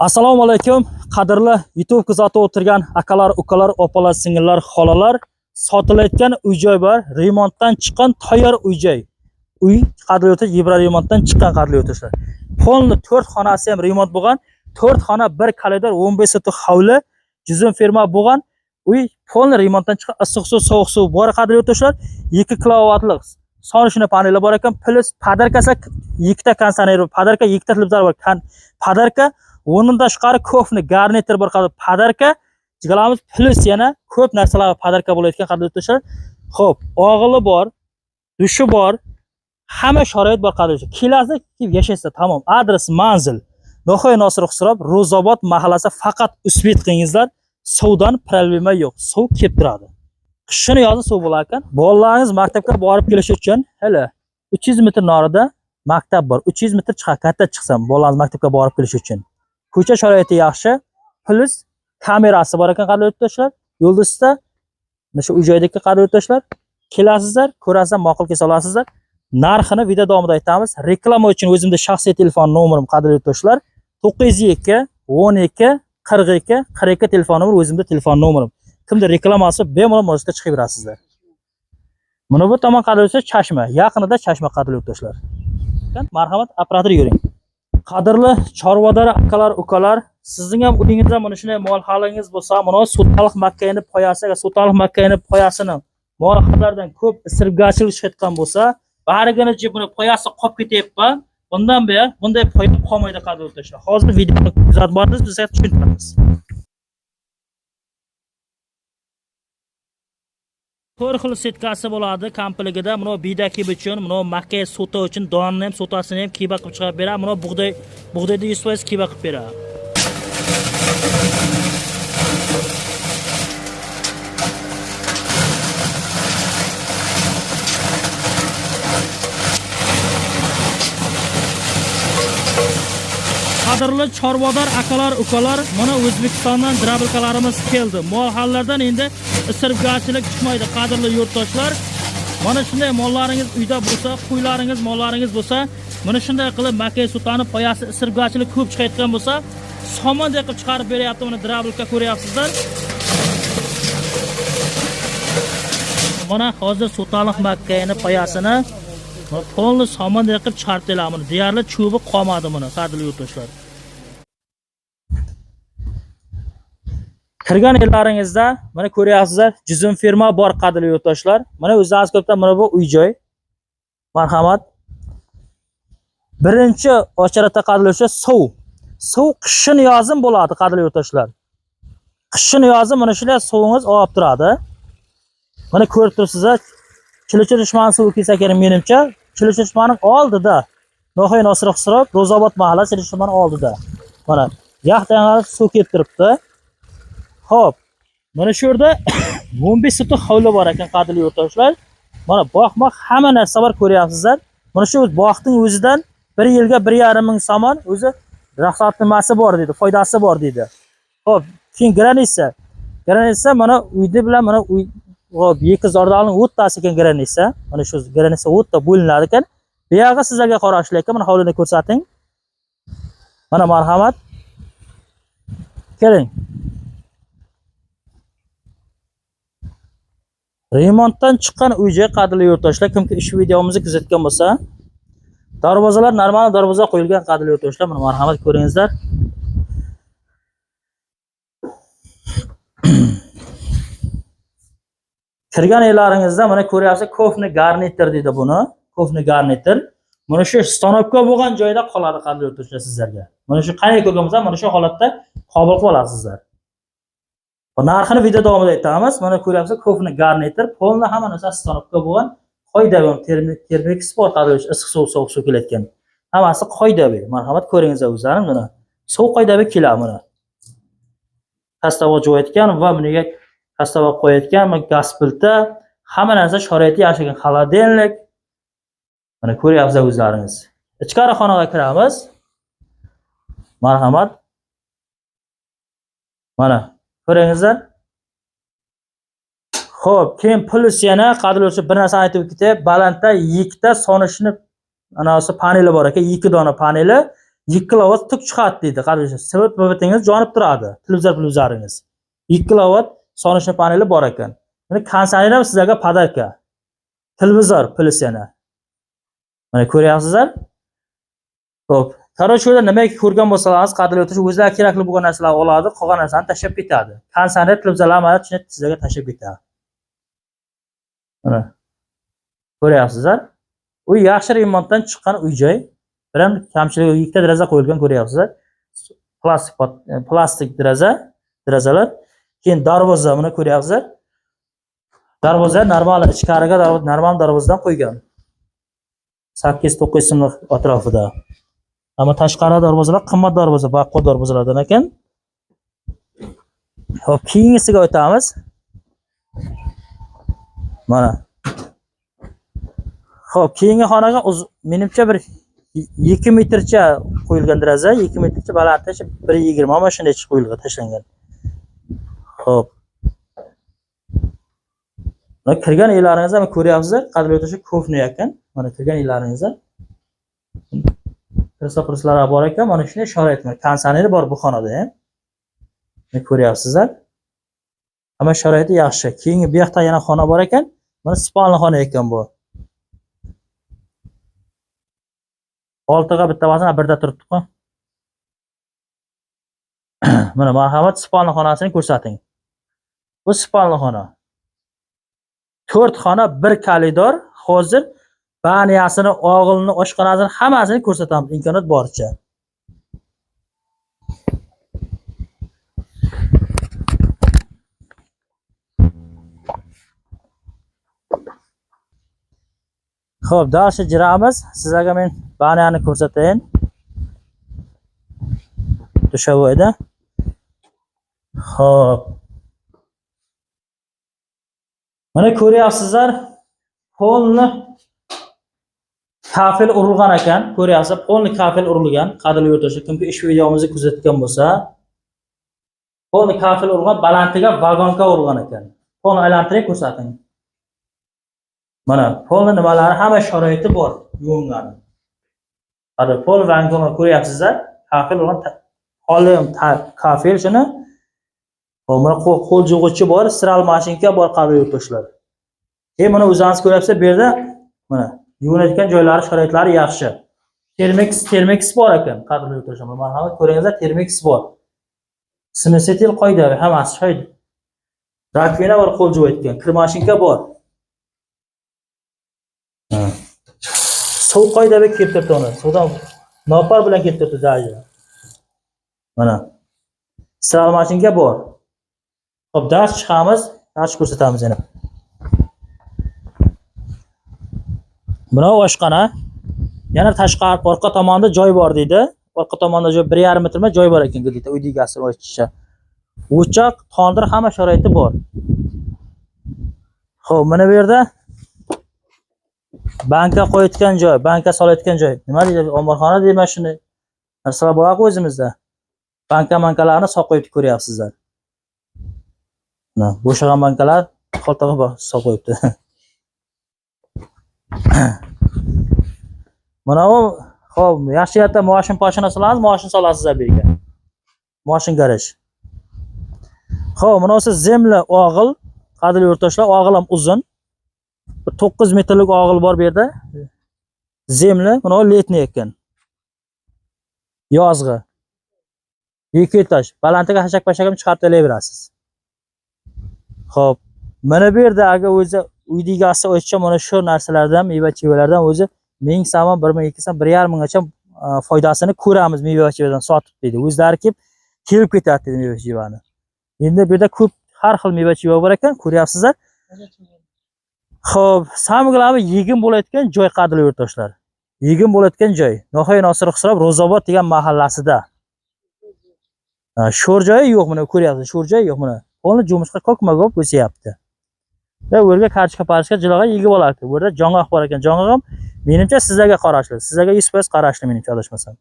Assalomu alaykum, qadrli YouTube kuzatib o'tirgan akalar, ukalar, opalar, singillar, xolalar, sotilayotgan uy-joy bor. Remontdan chiqqan tayyor uy-joy. Uy qadrli o'tish, Yevro remontdan chiqqan qadrli o'tishlar. Polni 4 xonasi ham remont bo'lgan. 4 xona, 1 koridor, 15 sotuq hovli, jizim ferma bo'lgan. Uy polni remontdan chiqqan, issiq suv, sovuq suv bor qadrli o'tishlar. 2 kilovatlik sonishni paneli bor ekan, plus padarkasi 2 ta kondisioner, padarka 2 ta televizor bor. Padarka o'rnidan tashqari kofni garnitr bor qadar padarka jigalamiz plus yana ko'p narsalar padarka bo'layotgan qadar o'tishlar. Xo'p, og'ili bor, dushi bor, hamma sharoit bor qadar o'tishlar. Kelasi kelib yashaysa tamom. Adres manzil No'xoy Nosir Xusrob, Ro'zobod mahallasi, faqat usbit qilingizlar. Suvdan problema yo'q. Suv kelib turadi. Qishni yozni suv bo'lar ekan. Bolalaringiz maktabga borib kelish uchun hali 300 metr narida maktab bor. 300 metr chiqar, katta chiqsam bolalaringiz maktabga borib kelish uchun. Ko'cha sharoiti yaxshi, plus kamerasi bor ekan qadrli yurtdoshlar. Yulduzda mana shu uy-joydagi qadrli yurtdoshlar, kelasizlar, ko'rasizlar, ma'qul kelsa olasizlar. Narxini video davomida aytamiz. Reklama uchun o'zimda shaxsiy telefon nomerim qadrli yurtdoshlar 902 12 42 42 telefon nomeri o'zimda telefon nomerim. Kimda reklamasi bemalol mozga chiqib berasizlar. Mana bu tomon qadrli yurtdoshlar Chashma, yaqinida Chashma qadrli yurtdoshlar. Marhamat, operator yuring. Qadrli chorvador akalar, ukalar, sizning ham uyingizda mana shunday mol halingiz bo'lsa, mana Sultonlik Makkayni poyasiga, Sultonlik Makkayni poyasini mol xabardan ko'p isirgachilik chiqayotgan bo'lsa, barigini buni poyasi qolib ketyapti. Bundan buyon bunday poya qolmaydi qadrli o'tishlar. Hozir videoni kuzatib borasiz, biz sizga tushuntiramiz. 4 xil setkasi bo'ladi kompligida. Mana bidaki uchun, mana makkay sota uchun donni ham, sotasini ham kiba qilib chiqarib beradi. Mana bug'doyda 100% kiba qilib beradi. Qadrli chorvador akalar, ukalar, mana O'zbekistondan drabilkalarimiz keldi. Mollardan endi isirgachilik chiqmaydi qadrli yurtdoshlar. Mana shunday mollaringiz uyda bo'lsa, qo'ylaringiz, mollaringiz bo'lsa, mana shunday qilib makkay sutani poyasi isirgachilik ko'p chiqayotgan bo'lsa, somonday qilib chiqarib beryapti. Mana drabilka ko'ryapsizlar. Mana hozir Sultonlik Makkayni poyasini polni somonday qilib chiqarib beramiz. Mana deyarli cho'bi qolmadi mana qadrli yurtdoshlar. Kirgan yerlaringizda mana ko'ryapsizlar, jizim firma bor qadrli yurtdoshlar. Mana o'zingiz ko'pdan mana bu uy-joy. Marhamat. Birinchi ocharata qadrli yurtdoshlar suv. Suv qishni yozim bo'ladi qadrli yurtdoshlar. Qishni yozim mana shunday suvingiz olib turadi. Mana ko'rib turibsizlar. Chilichirishman suvi kelsa kerak menimcha. Chilichirishmaning oldida No'xoy Nosir Xusrob, Ro'zobod mahallasi Chilichirishmaning oldida. Mana yaxtayanlar suv kelib turibdi. Xo'p, mana shu yerda 15 sotuq hovli bor ekan qadrli yurtdoshlar. Mana bog'moq hamma narsa bor ko'ryapsizlar. Mana shu bog'ning o'zidan 1 yilga 1,5 ming so'm o'zi raqsatnomasi bor dedi, foydasi bor dedi. Xo'p, keyin granitsa mana uyda bilan mana uy hop Yekizordaning o'ttasi ekan granitsa. Mana shu granitsa o'tta bo'linadi ekan. Bu yerga sizlarga qarashli ekan. Mana hovlini ko'rsating. Mana marhamat. Keling. Remontdan chiqqan uy-joy qadrli yurtdoshlar, kimki ish videomizni kuzatgan bo'lsa, darvozalar normal darvoza qo'yilgan qadrli yurtdoshlar. Mana marhamat ko'ringizlar. Kirgan yerlaringizda mana ko'ryapsiz, kofni garnitr deydi buni. Kofni garnitr. Mana shu stanokka bo'lgan joyda qoladi qadrli yurtdoshlar sizlarga. Mana shu qanday ko'rgan bo'lsa, mana shu holatda qabul qilib olasizlar. Narxini video davomida aytamiz. Mana ko'ryapsiz, kofni garnitr, polni hamma narsa stanokka bo'lgan, qoidaviy termik sport qadrli issiq suv, sovuq suv kelayotgan. Hammasi qoidaviy. Marhamat ko'ringizlar o'zlaringiz mana. Suv qoidaviy keladi mana. Pastava jo'yatgan va buniga pastava qo'yayotgan, gaz pilta, hamma narsa sharoiti yaxshigan, xolodilnik. Mana ko'ryapsizlar o'zlaringiz. Ichkari xonaga kiramiz. Marhamat. Mana ko'ringizlar. Xo'p, keyin plus yana qadrli o'sha bir narsa aytib ketay. Balandda 2 ta sonishni anasi paneli bor ekan, 2 dona paneli. 2 kilovat tuk chiqadi deydi. Qarang, savat babatingiz yonib turadi. Televizoringiz. 2 kilovat sonishli paneli bor ekan. Mana kondisioner ham sizlarga podarka. Televizor plus yana. Mana ko'ryapsizlar? Xo'p, Taroshda nimaga ko'rgan bo'lsangiz, qadrli o'tish o'zlariga kerakli bo'lgan narsalarni oladi, qolgan narsani tashlab ketadi. Kondisioner, televizorlar mana sizlarga tashlab ketadi. Mana ko'ryapsizlar? U yaxshi remontdan chiqqan uy-joy. Biram kamchiligi ikkita deraza qo'yilgan ko'ryapsizlar. Plastik derazalar. Keyin darvoza buni ko'ryapsizlar. Darvoza normal ichkariga normal darvozadan qo'ygan. 8-9 so'mlik atrofida. Ammo tashqari darvozalar qimmat darvoza, baqqol darvozalardan ekan. Xo'p, keyingisiga o'tamiz. Mana. Xo'p, keyingi xonaga menimcha bir 2 metrcha qo'yilgan deraza, 2 metrcha balandlikcha 1.20 mana shunday qo'yilgan, tashlangan. Xo'p. Mana kirgan uylaringizni ham ko'ryapsizlar, qadrli o'tish kofna ekan. Mana kirgan uylaringizda Kirsa-qursalar bor ekan, mana shunday sharoit bor. Kondisioneri bor bu xonada ham. Mana ko'ryapsizlar. Hamma sharoiti yaxshi. Keyingi bu yoqda yana xona bor ekan. Mana spalni xona ekan bu. Oltiga bitta bazan birda turibdi-ku. Mana marhamat spalni xonasini ko'rsating. Bu spalni xona. 4 xona, 1 koridor. Hozir baniyasini, og'ilni, oshxonasini hammasini ko'rsatamiz imkoniyat boricha. Xo'p, darsga jiramiz. Sizlarga men baniyani ko'rsatayin. Dushovoyda. Xo'p. Mana ko'ryapsizlar, polni kafel urilgan ekan. Ko'ryapsiz, polni kafel urilgan. Qadrli yurtdoshlar, kimki ish videomizni kuzatgan bo'lsa, polni kafel urilgan, balandligiga vagonka urilgan ekan. Polni aylantirib ko'rsating. Mana polni nimalari hamma sharoiti bor, yuvingan. Hadi pol rangini ko'ryapsizlar. Kafel urilgan, olim kafel shuni. Mana qo'l jug'uchi bor, siral mashinka bor, qadrli yurtdoshlar. Mana o'zingiz ko'ryapsiz, bu yerda mana yuvinayotgan joylari, sharoitlari yaxshi. Termix bor ekan, qadrli yurtdoshlar. Marhamat ko'ringizlar, Termix bor. Smesetil qoida, hammasi shoydi. Rakvina bor, qo'l juvayotgan, kir mashinka bor. Suv qoidada kelib turibdi uni. Suvdan nopar bilan kelib turibdi joyi. Mana. Siral mashinka bor. Xo'p, dars chiqamiz, dars ko'rsatamiz yana. Buni oshxona. Yana tashqari orqa tomonda joy bor deydi. Orqa tomonda joy 1.5 metrma joy bor ekan deydi. Uy egasi ochcha. O'choq, tondir hamma sharoiti bor. Xo'p, mana bu yerda banka qo'yayotgan joy, banka solayotgan joy. Nima deydi? Omborxona deyman shuni. Narsalar bor o'zimizda. Bankalarni soq qo'yib ko'ryapsizlar. Mana bo'shagan bankalar xaltaga bor, soq qo'yibdi. Mana u, xo'p, yaxshi yerda mashin solamiz, mashin solasizlar bu yerga. Mashin garaj. Xo'p, mana o'sha zemli og'il, qadrli yurtdoshlar, og'il ham uzun. 9 metrlik og'il bor bu yerda. Zemli, mana o letni ekan. Yozg'i. 2 etaj. Balandligiga hashak-pashak ham chiqarib taylayverasiz. Xo'p, mana bu yerda agar o'zi uy egasi o'tcha mana shu narsalardan, meva-chevalardan o'zi 1000 so'm, 1000, 2000, 1.5 minggacha foydasini ko'ramiz meva-chevadan sotib deydi. O'zlari kelib ketadi dedi meva-chevani. Endi bu yerda ko'p har xil meva-cheva bor ekan, ko'ryapsizlar. Xo'p, samgilami yegin bo'layotgan joy, qadrli yurtdoshlar. Yegin bo'layotgan joy. Nohoy Nosir Hisob Ro'zobod degan mahallasida. Sho'r joyi yo'q, mana ko'ryapsiz, sho'r joyi yo'q mana. Polni jumishqa ko'kmagob o'syapti. Va bu yerga karchka-parchka jiloga yegib olardi. Bu yerda jong'oq bor ekan. Jong'oq ham menimcha sizlarga qarashli. Sizlarga 100% qarashli menimcha adashmasam.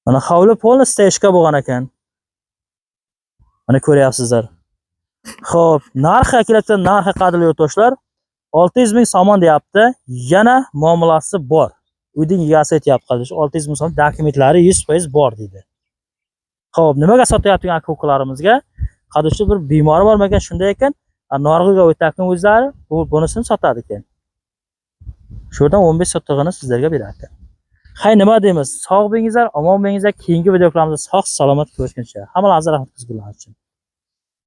Mana hovli polni steshka bo'lgan ekan. Mana ko'ryapsizlar. Xo'p, narxi keladigan narxi qadrli yurtdoshlar 600 ming so'm deyapti. Yana muomalasi bor. uyning egasi aytyapti qardosh 600 ming so'm dokumentlari 100% bor deydi. Xo'p, nimaga sotyaptigan aka ukalarimizga? Qardoshlar bir bemori bor ekan, shunday ekan, Norg'ilga o'taqning o'zlari bunisini sotadi ekan. Shundan 15 sotig'ini sizlarga beradi. Hay nima deymiz? Sog' bo'lingizlar, omon bo'lingizlar. Keyingi videoklarimizda sog' salomat ko'rishguncha. Hammalarga rahmat qilinglar.